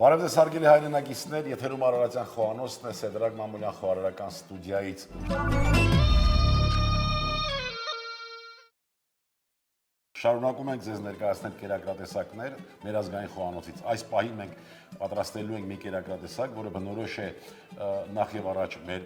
Բարև ձեզ հարգելի հայրենակիցներ, եթերում Արարատյան խոհանոցն է, Սեդրակ Մամուլյան խոհարարական ստուդիայից։ Շարունակում ենք ձեզ ներկայացնել կերակրատեսակներ մեր ազգային խոհանոցից։ Այս պահին մենք պատրաստելու ենք մի կերակրատեսակ, որը բնորոշ է նախ եւ առաջ մեր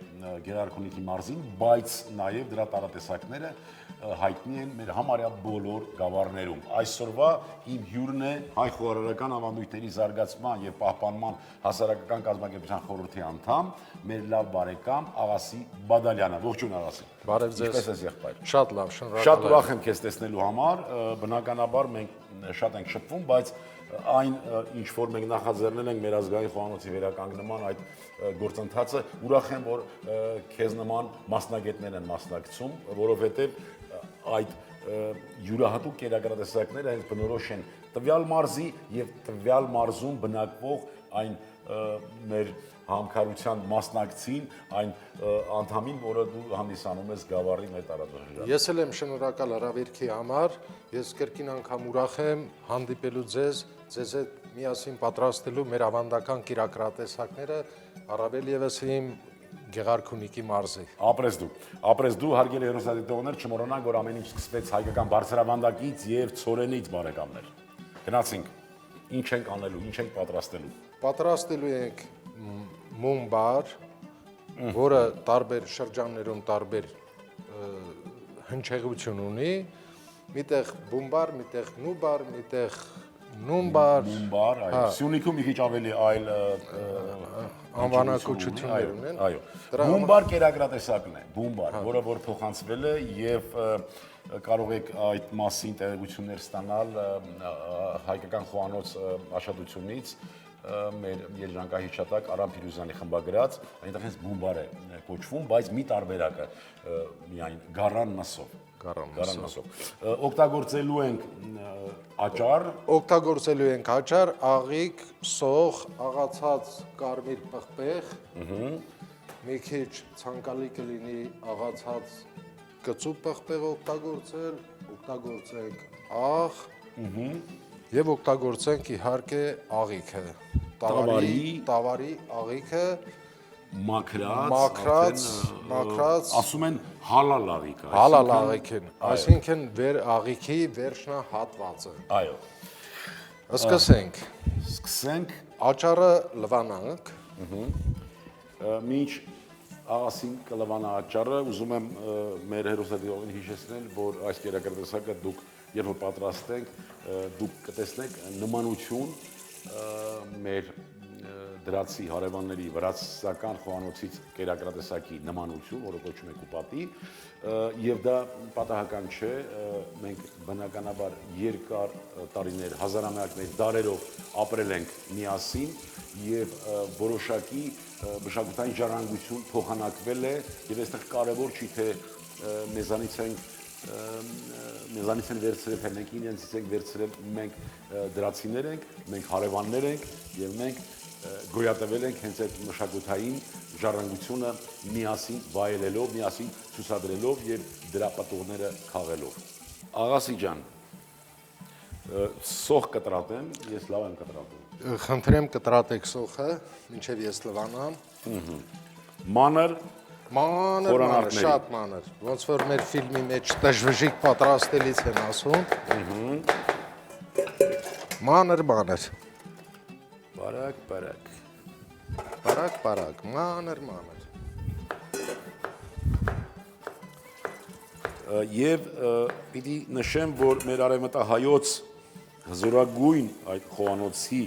Գերարքունիքի մարզին, բայց նաեւ դրա տարատեսակները հայտնի են մեր համարյա բոլոր գավառներում։ Այսօրվա իմ հյուրն է հայ խոհարարական ավանդույթների զարգացման եւ պահպանման հասարակական կազմակերպության խորհրդի անդամ, մեր լավ բարեկամ Աղասի Բադալյանը։ Ողջույն Աղասի։ Բարև ձեզ։ Ինչպես ես եղբայր։ Շատ լավ, շնորհակալ եմ։ Շատ ուրախ եմ քեզ տեսնելու համար, բնականաբար մենք շատ ենք շփվում, բայց այն ինչ որ մենք նախաձեռնել ենք մեր ազգային խոհանոցի վերականգնման այդ գործընթացը, ուրախ եմ, որ քեզ նման մասնագետներ են մասնակցում, որովհետև այդ յուրահատուկ կերակրատեսակները հենց բնորոշ են տվյալ մարզի եւ տվյալ մարզում բնակվող այն մեր համքարության մասնակցին, այն անդամին, որը դու հանդիսանում ես գավառի մեր տարածաշրջանում։ Ես էլ եմ շնորհակալ հրավերքի համար, ես կրկին անգամ ուրախ եմ հանդիպելու ձեզ հետ միասին պատրաստելու մեր ավանդական կերակրատեսակները, առավել եւս իմ Գեղարքունիքի մարզի։ Ապրես դու, հարգելի հեռուստադիտողներ, չմոռանանք, որ ամեն ինչ սկսվեց հայկական բարձրավանդակից եւ ցորենից, բարեկամներ։ Գնացինք, ինչ ենք անելու, ինչ ենք պատրաստելու։ Պատրաստելու ենք մումբար, որը տարբեր շրջաններում տարբեր հնչեղություն ունի, միտեղ բումբար, միտեղ նուբար, միտեղ նումբար, այո, Սյունիքում մի քիչ ավելի այլ անվանակոչություններ ունեն։ Այո, բումբար կերակրատեսակն է, բումբար, որը որ փոխանցվել է եւ կարող եք այդ մասին տեղեկություններ ստանալ հայկական խոհանոց աշխատությունից մեր երջանկահիշատակ Արամ Փիրուզյանի խմբագրած, այնտեղ հենց բումբար է կոչվում, բայց մի տարբերակը միայն գառան մսով։ Օգտագործելու ենք աճար, աղիկ, սող, աղացած կարմիր պղպեղ, մի քիչ ցանկալի կլինի աղացած կծու պղպեղ օգտագործենք աղ եւ օգտագործենք իհարկե աղիքը, տավարի աղիքը, մաքրած, ասում են հալալ աղիք, հալալ աղիքն, այսինքն աղիքի վերջնահատվածը։ Այո։ Սկսենք աճառը լվանանք։ Մինչ Աղասին կլվանա աճառը, ուզում եմ մեր հեռուստադիտողին հիշեցնել, որ այս կերակրատեսակը դուք երբ որ պատրաստենք, դուք կտեսնեք նմանություն մեր դրացի հարևանների վրացական խոհանոցից կերակրատեսակի նմանություն, որը կոչվում է կուպատի, եւ դա պատահական չէ, մենք բնականաբար երկար տարիներ, հազարամյակներ, դարերով ապրել ենք միասին եւ որոշակի մշակութային ժառանգություն փոխանակվել է եւ այստեղ կարեւոր չի թե մեզանից են վերցրել, թե մենք իրենցից ենք վերցրել, մենք դրացիներ ենք, մենք հարևաններ ենք եւ մենք գոյատևել ենք հենց այդ մշակութային ժառանգությունը միասին վայելելով, միասին ցուցադրելով եւ դրա պատողները քաղելով։ Աղասի ջան, սող կտրատեմ, ես լավ եմ կտրատում։ Խնդրեմ կտրատեք սոխը, մինչև ես լվանամ։ Մանր, շատ մանր, ոնց որ մեր ֆիլմի մեջ տժվժիկ պատրաստելից են ասում։ Մանր։ Բարակ, մանր։ Եվ պիտի նշեմ, որ մեր արևմտահայոց հզորագույն այդ խոհանոցի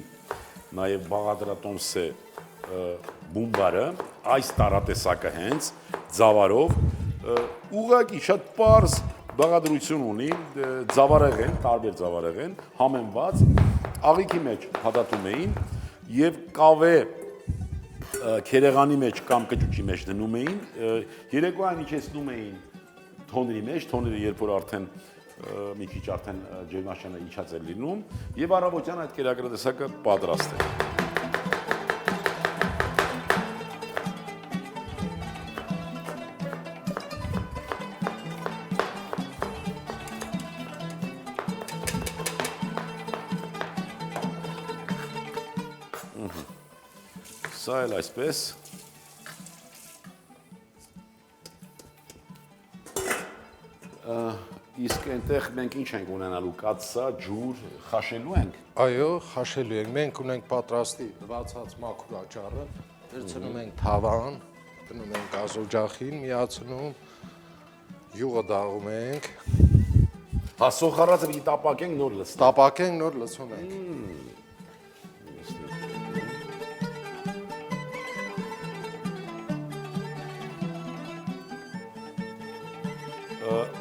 նաև բաղադրատոմս է բումբարը, այս տարատեսակը հենց ձավարով ուղղակի շատ պարզ բաղադրություն ունի, ձավարեղեն, տարբեր ձավարեղեն, համեմված աղիքի մեջ հատատում էին եւ կավե քերեղանի մեջ կամ կճուճի մեջ դնում էին, երեկոյան իջեցնում էին թոնրի մեջ, թոնրը երբ որ արդեն մի քիչ արդեն ջերմաշանը իջած է լինում եւ առավոտյան այդ կերակրատեսակը պատրաստ է։ Սա էլ այսպես։ Իսկ այնտեղ մենք ինչ ենք ունենալու, կաթսա, ջուր, խաշելու ենք։ Այո, խաշելու ենք։ Մենք ունենք պատրաստի լվացած մաքուր աճառը, վերցնում ենք թավան, դնում ենք գազօջախին, միացնում, յուղը դաղում ենք, Հա սոխարածը պիտի տապակենք նոր լցնենք։ տապակենք, նոր լցում ենք։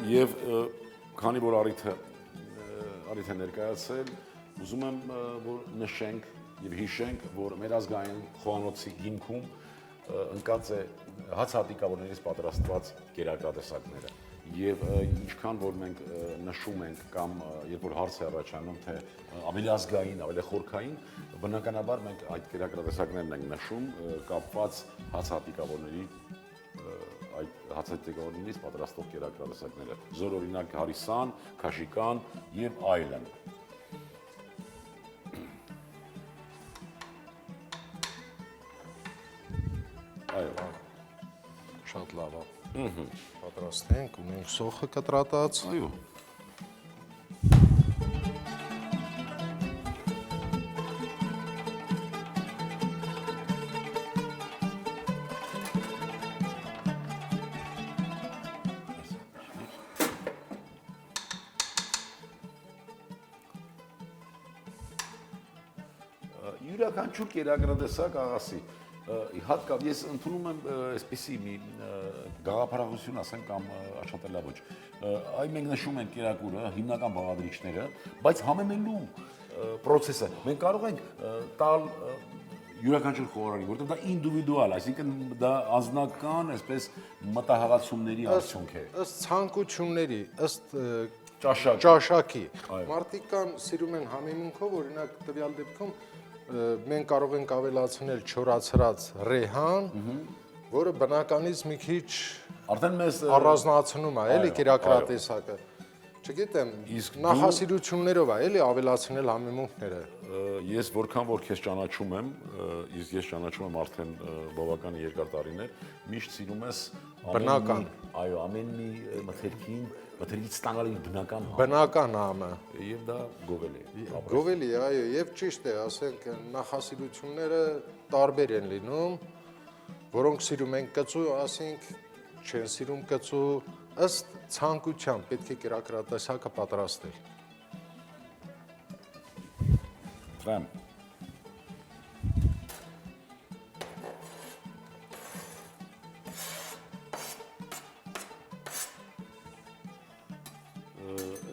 Եվ քանի որ առիթ է ներկայացել, ուզում եմ որ նշենք եւ հիշենք, որ մեր ազգային խոհանոցի հիմքում ընկած է հացահատիկավորներից պատրաստված կերակրատեսակները եւ ինչքան որ մենք նշում ենք կամ երբ որ հարց է առաջանում թե ավելի ազգային, ավելի խորքային, բնականաբար մենք այդ կերակրատեսակներն ենք նշում կապված հացահատիկավորների այդ հացահատիկավորներից պատրաստող կերակրատեսակները, զորօրինակ հարիսան, քաշիկան եւ այլն։ Այո, Շատ լավ է։ Պատրաստենք, ունենք սոխը կտրատած։ այո։ Յուրաքանչյուր կերակրատեսակ աղասի հատկապես ես ընդունում եմ այսպեսի մի գաղափարախություն ասեմ կամ աշխատելավոճ այ մենք նշում ենք կերակուրը հիմնական բաղադրիչները բայց համեմելու process-ը մենք կարող ենք տալ յուրաքանչյուր խոհարանի որտեղ դա ինդիվիդուալ այսինքն դա անձնական այսպես մտահղացումների արդյունք է Ըստ ցանկությունների, ըստ ճաշակ ճաշակի։ Մարդիկ կան սիրում են համեմունքով, օրինակ տվյալ դեպքում մենք կարող ենք ավելացնել չորացրած ռեհան, որը բնականից մի քիչ արդեն մեզ առանձնացնում է, էլի կերակրատեսակը։ Չգիտեմ, նախասիրություններով է, էլի ավելացնել համեմունքները։ Ես որքան որ քեզ ճանաչում եմ, իսկ ես ճանաչում եմ արդեն բավական երկար տարիներ, միշտ սիրում ես Բնական։ Այո, ամեն մի մթերքից ստանալ իր բնական Բնական համը։ եւ դա գովելի է։ Գովելի է, այո, եւ ճիշտ է, ասենք նախասիրությունները տարբեր են լինում, որոնք սիրում են կծու, ասենք չեն սիրում կծու, ըստ ցանկության պետք է կերակրատեսակը պատրաստել։ Դրամ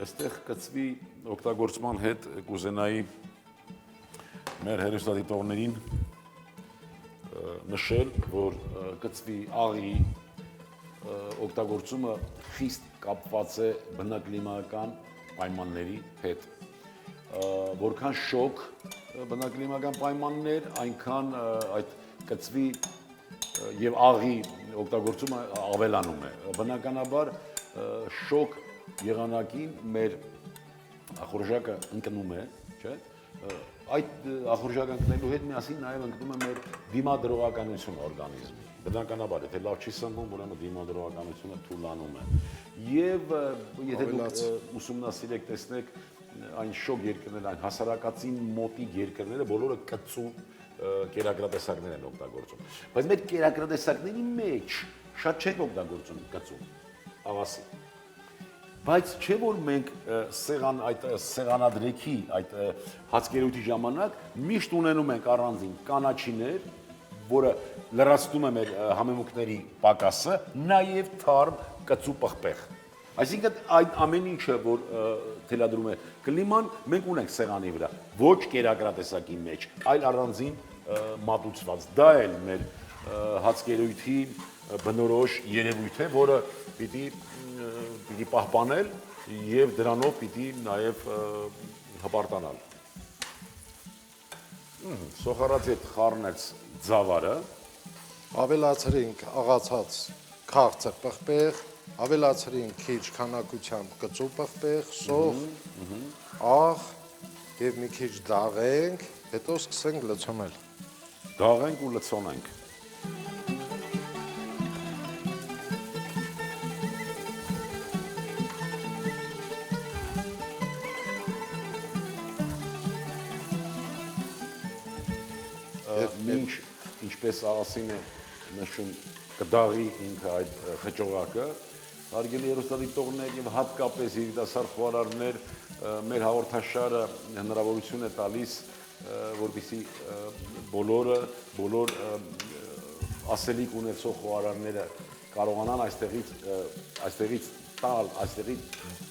Այստեղ կծվի օգտագործման հետ կուզենայի մեր հերոստատիտողներին նշել, որ կծվի աղի օգտագործումը խիստ կապված է բնակլիմայական պայմանների հետ։ Որքան շոկ բնակլիմայական պայմաններ, այնքան այդ կծվի եւ աղի օգտագործումը ավելանում է։ Բնականաբար շոկ եղանակին մեր ախորժակը ընկնում է, չէ՞։ Այդ ախորժակը ընկնելու հետ միասին նաև ընկնում է մեր դիմադրողականությունը օրգանիզմի։ Բնականաբար, եթե լավ չի սնվում, ուրեմն դիմադրողականությունը թուլանում է։ Եվ եթե դուք ուսումնասիրեք, տեսնեք այն շոկ երկրները, այն հասարակածին մոտիկ երկրները, բոլորը կծու կերակրատեսակներ են օգտագործում։ Բայց մեր կերակրատեսակների մեջ շատ չենք օգտագործում կծու, աղասի։ Բայց չէ որ մենք այդ սեղանադրեքի, այդ հացկերույթի ժամանակ միշտ ունենում ենք առանձին կանաչիներ, որը լրացնում է մեր համեմունքների պակասը, նաև թարմ կծու պղպեղ։ Այսինքն այդ ամեն ինչը, որ թելադրում է կլիման, մենք ունենք սեղանի վրա, ոչ կերակրատեսակի մեջ, այլ առանձին մատուցված։ Դա էլ մեր հացկերույթի բնորոշ երևույթ է, որը պիտի պահպանել եւ դրանով պիտի նաեւ հպարտանալ։ Սոխարած հետ խառնեց ձավարը, Ավելացրինք աղացած քաղցր պղպեղ, ավելացրինք քիչ քանակությամբ կծու պղպեղ, սոխ, աղ եւ մի քիչ դաղենք, հետո սկսենք լցոնել։ Դաղենք ու լցոնենք։ Մինչ ինչպես Արասին է նշում կդաղի ինքը այդ խճողակը, հարգելի հեռուստադիտողներ եւ հատկապես երիտասարդ խոհարարներ, մեր հաղորդաշարը հնարավորություն է տալիս, որպեսզի բոլոր ասելիք ունեցող խոհարարները կարողանան այստեղից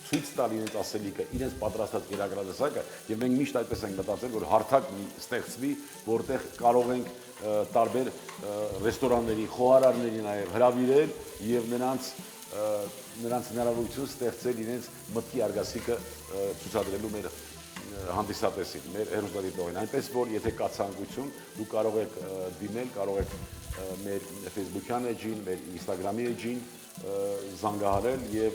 ցույց տալ իրենց ասելիքը, իրենց պատրաստած գերագրատեսակը, եւ մենք միշտ այդպես ենք մտածել, որ հարթակ ստեղծվի, որտեղ կարող ենք տարբեր ռեստորանների, խոհարարների նաեւ հրավիրել եւ նրանց հնարավորություն ստեղծել իրենց մտքի արգասիքը ցուցադրելու մեր հանդիսատեսին, մեր հեռուստադիտողին, այնպես որ եթե կա ցանկություն, դուք կարող եք դիմել, կարող եք մեր Facebook-յան էջին, մեր Instagram-ի էջին զանգահարել եւ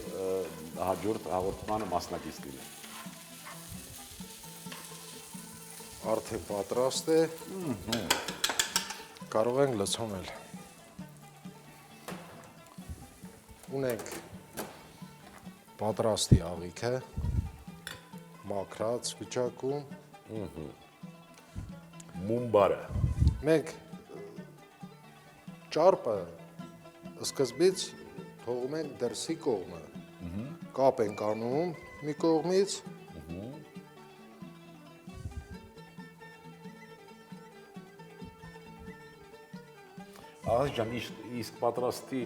հաջորդ հաղորդմանը մասնակից լինել։ Արդեն պատրաստ է։ Կարող ենք լցոնել։ Ունենք պատրաստի աղիքը, մաքրած վիճակում։ Մումբարը։ Մենք ճարպը սկզբից թողում ենք դրսի կողմը, կապ ենք անում մի կողմից, Աղաս ջան, իսկ պատրաստի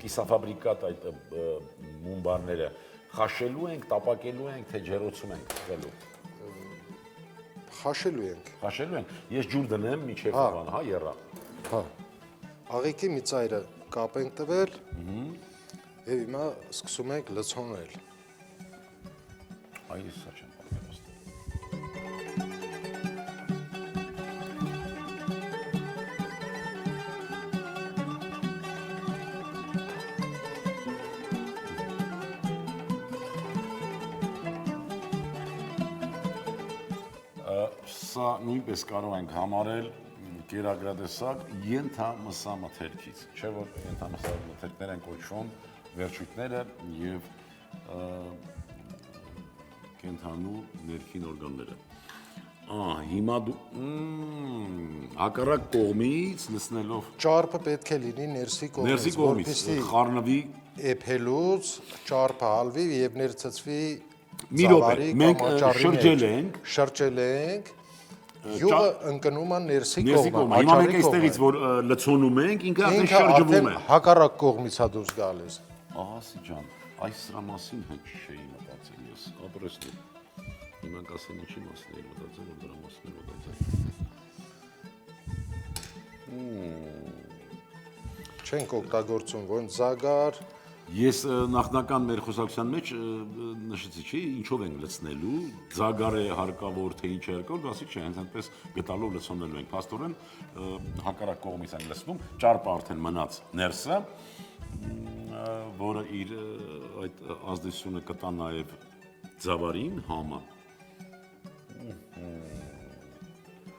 կիսաֆաբրիկատ այդ մումբարները խաշելու ենք, տապակելու ենք, թե ջեռոցում ենք խելու։ խաշելու ենք։ Խաշելու ենք։ Ես ջուր դնեմ միջև բան, հա, եռա։ Հա։ Աղիքի մի ծայրը կապ ենք տվել, եւ հիմա սկսում ենք լցոնել։ Այս սա չեմ պատրաստ։ Սա նույնպես կարող ենք համարել գերագրատեսակ ենթամսամթերքից, չէ՞ որ ենթամսամթերքներ են կոչվում վերջույթները եւ կենթանու ներքին օրգանները։ Հիմա դու հակառակ կողմից լցնելով Ճարպը պետք է լինի ներսի կողմից, որպեսզի խառնվի էփելուց ճարպը հալվի եւ ներծծվի մի րոպե, մենք շրջել ենք, յուղը ընկնում է ներսի կողմը, հիմա մենք այստեղից որ լցոնում ենք, ինքը արդեն շրջվում է։ Հակառակ կողմից է դուրս գալիս։ Ահասի ջան, այս սրա մասին հենց չէի մտածել ես, ապրեսնի։ Հիմա կասեն ինչի մասին էի մտածել, որ դրա մասին եմ մտածել։ Չենք օգտագործում ոնց զագար։ Ես նախնական մեր խոսակցության մեջ նշեցի, չի, ինչով ենք լցնելու, զագար է հարկավոր, թե ինչ է հարկավոր, ասիկ չէ, հենց այնպես գտալով լցոնելու ենք։ Փաստորեն հակառակ կողմից ենք լցնում, ճարպը արդեն մնաց ներսը, որը իր այդ ազդեցությունը կտա նաև ձավարին, համը։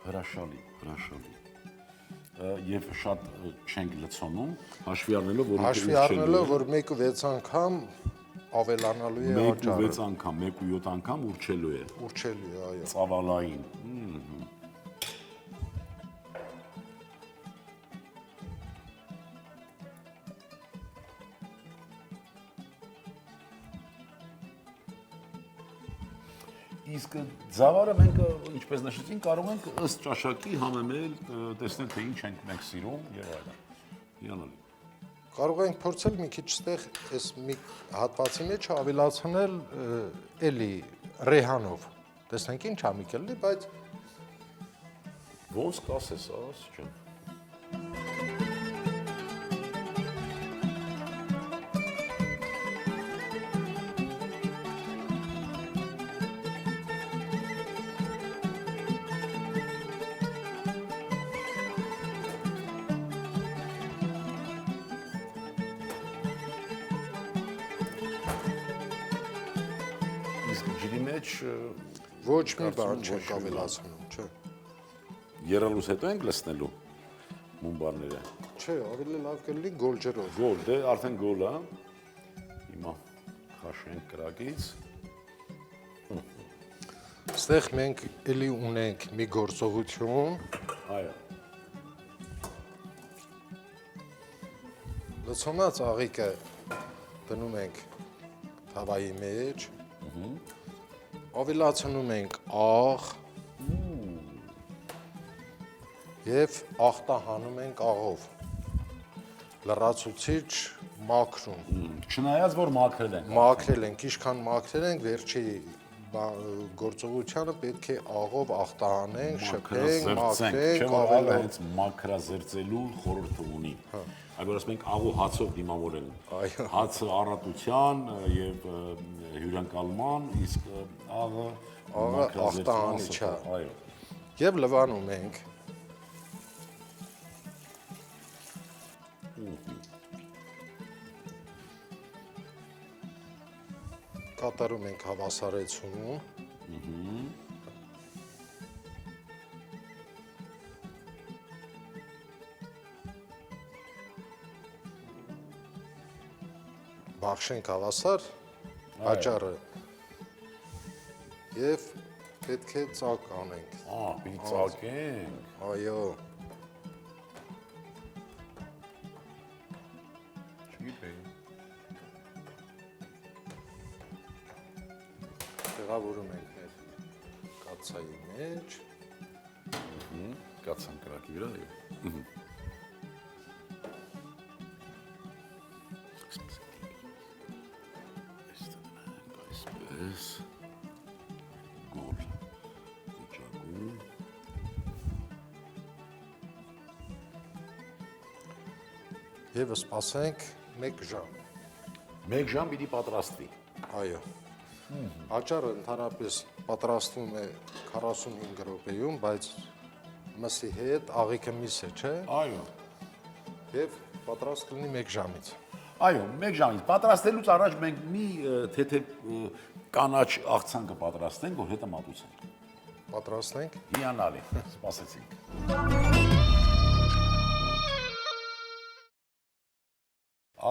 Հրաշալի։ Եվ շատ չենք լցոնում, հաշվի առնելով, որ 1-6 անգամ ավելանալու է աճառը։ 1-6 անգամ, 1-7 անգամ ուրչելու է։ Ուրչելու է, այո։ Ծավալային։ Իսկ ձավարը մենք, ինչպես նշեցինք, կարող ենք ըստ ճաշակի համեմել, տեսնել, թե ինչ ենք մենք սիրում եւ այլն։ Հիանալի։ Կարող ենք փորձել մի քիչ ստեղ այս մի հատվածի մեջ ավելացնել էլի ռեհանով։ Տեսնենք ինչ ա մի կլինի, բայց ոնց կասես, աս ջան։ ոչ մի բան չենք ավելացնում, չէ։ Երալուց հետո ենք լցնելու մումբարները։ Չէ, ավելի լավ կլինի գոլջերով։ Գոլ, դե արդեն գոլ է։ Հիմա քաշենք կրակից։ Ստեղ մենք էլի ունենք մի գործողություն, Այո։ լցոնած աղիկը դնում ենք թավայի մեջ, ավելացնում ենք աղ և աղտահանում ենք աղով, լրացուցիչ մաքրում, Չնայած որ մաքրել ենք։ մաքրել ենք, ինչքան մաքրել ենք, վերջի գործողությանը պետք է աղով աղտահանենք, շփենք, մաքրենք, Չէ՞ որ աղը հենց մաքրազերծելու խորհուրդը ունի։ Այլ որ ասում ենք աղու հացով դիմավորել։ Այո։ Հացը առատության եւ հյուրընկալման, իսկ աղը աղտահանիչ է։ Այո։ Եվ լվանում ենք։ Կատարում ենք հավասարեցում։ Բախշենք հավասար աճառը և պետք է ծակ անենք։ Պիտի ծակենք։ Այո, Չգիտեի։ տեղավորում ենք մեր կաթսայի մեջ։ Կացան կրակի վրա եւ։ Այսպես գոլ վիճակում Եվ սպասենք 1 ժամ։ 1 ժամ պիտի պատրաստվի։ Այո։ Աճառը ընդհանրապես պատրաստվում է 45 րոպեում, բայց մսի հետ աղիքը միս է, չէ՞։ Այո։ Եվ պատրաստ կլինի 1 ժամից։ Այո, 1 ժամից պատրաստելուց առաջ մենք մի թեթև կանաչ աղցան կպատրաստենք, որ հետը մատուցենք։ Պատրաստենք։ Հիանալի, սպասեցինք։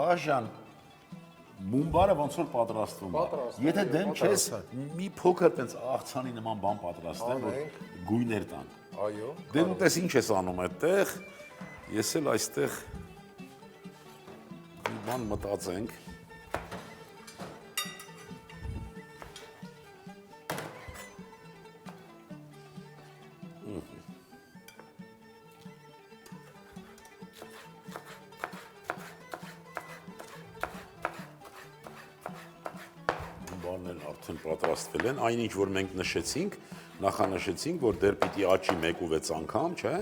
Աղաշան, մումբարը ոնց որ պատրաստվում է։ Եթե դեմ չես մի փոքր տենց աղցանի նման բան պատրաստեմ, որ գույներ տան։ Այո։ Դե դու տես ինչ ես անում այդտեղ։ Ես էլ այստեղ մի բան մտածենք։ Բանն արդեն պատրաստվել են, այնինչ որ մենք նշեցինք, նախանշեցինք, որ դեռ պիտի աճի 1-6 անգամ, չէ՞։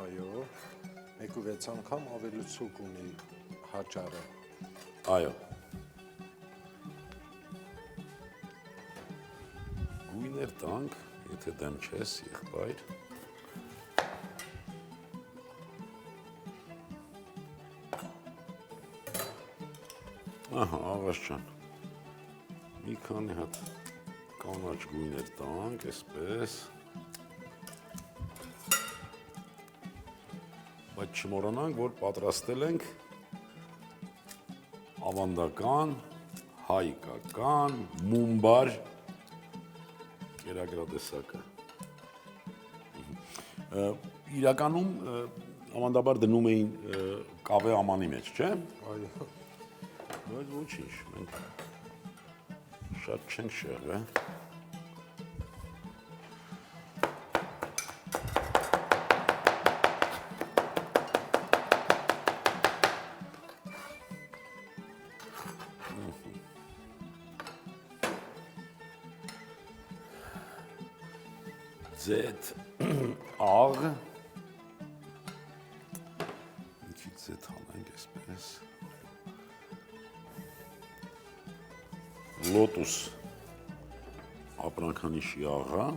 Այո։ 1-6 անգամ ավելի ցուկ ունի հաճառը։ Այո։ Գույներ տանք, եթե դեմ չես, եղբայր։ Ահա, Աղաս ջան։ Մի քանի հատ կանաչ գույներ տանք, այսպես։ Բայց չմոռանանք, որ պատրաստել ենք ավանդական, հայկական, մումբար կերակրատեսակը։ Իրականում ավանդաբար դնում էին կավե ամանի մեջ, չէ՞։ Այո։ Բայց ոչինչ, մենք շատ չենք շեղը։ Ձեթ աղ ինչի ձեթ հանենք այսպես լոտուս ապրանքանիշի աղա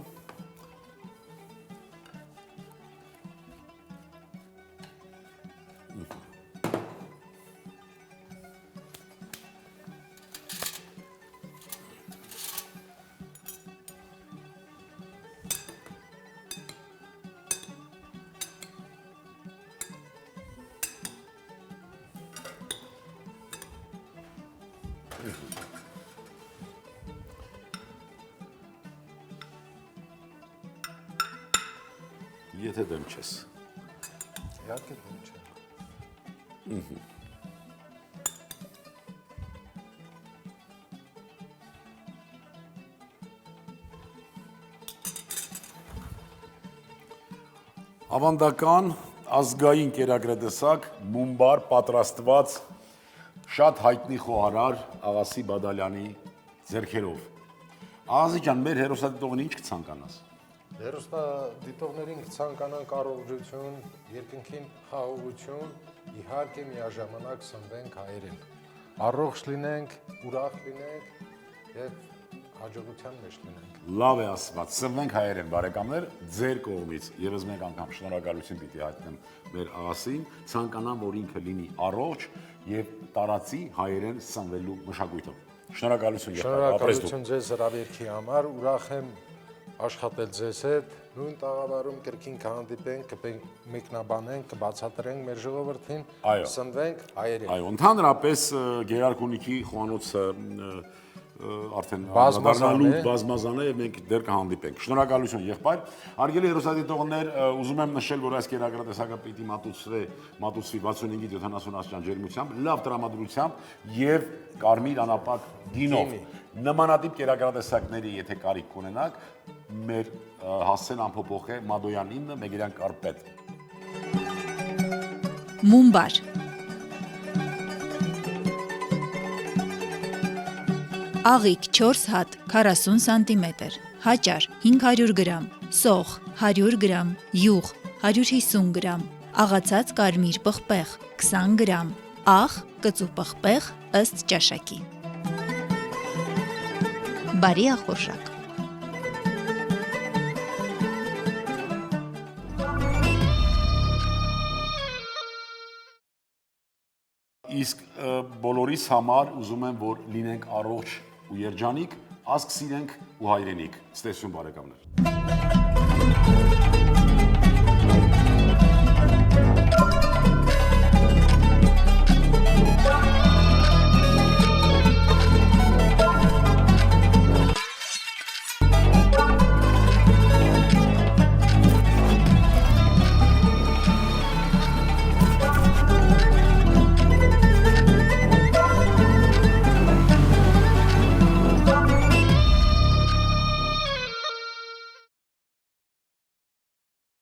Եթե դեմ չես։ Իհարկե դեմ չեմ։ Ավանդական ազգային կերակրատեսակ մումբար պատրաստված շատ հայտնի խոհարար Աղասի Բադալյանի ձեռքերով։ Աղասի ջան, մեր հերոսադիտողին ինչ կցանկանաս։ Հերոստատիտողներին կցանկանան առողջություն, երկնքին խաղաղություն, իհարկե միաժամանակ սնվենք հայերեն։ Առողջ լինենք, ուրախ լինենք եւ հաջողության մեջ լինենք։ Լավ է ասված, սնվենք հայերեն, բարեկամներ, ձեր կողմից եւս մեկ անգամ շնորհակալություն պիտի հայտնեմ մեր Աղասին, ցանկանամ, որ ինքը լինի առողջ եւ տարածի հայերեն սնվելու մշակույթը։ Շնորհակալություն Շնորհակալություն ձեզ հրավերքի համար, ուրախ եմ աշխատել ձեզ հետ, նույն տաղավարում կրկին կհանդիպենք, կմեկնաբանենք, կբացատրենք մեր ժողովրդին, սնվենք հայերեն։ Այո, ընդհանրապես Գերարքունիքի խոհանոցը արդեն բազմազան է եւ մենք դեռ կհանդիպենք։ Շնորհակալություն եղբայր։ Հարգելի հերոսադիտողներ, ուզում եմ նշել, որ այս կերակրատեսակը պիտի մատուցվի 65-70 աստիճան ջերմությամբ, լավ տրամադրությամբ եւ կարմիր անապակ գինով։ Նմանատիպ կերակրատեսակների, եթե կարիք կունենաք, մեր հասցեն ամփոփող է Մադոյան 9 Մեգերյան Կարպետ։ Մումբար Աղիք 4 հատ 40 սանտիմետր, հաճար 500 գրամ, սոխ 100 գրամ, յուղ 150 գրամ, աղացած կարմիր պղպեղ 20 գրամ, աղ կծու պղպեղ ըստ ճաշակի։ Բարի ախորժակ։ Իսկ բոլորիս համար ուզում եմ, որ լինենք առողջ ու երջանիկ, ազգ սիրենք ու հայրենիք։ Ստեսություն բարեկամներ։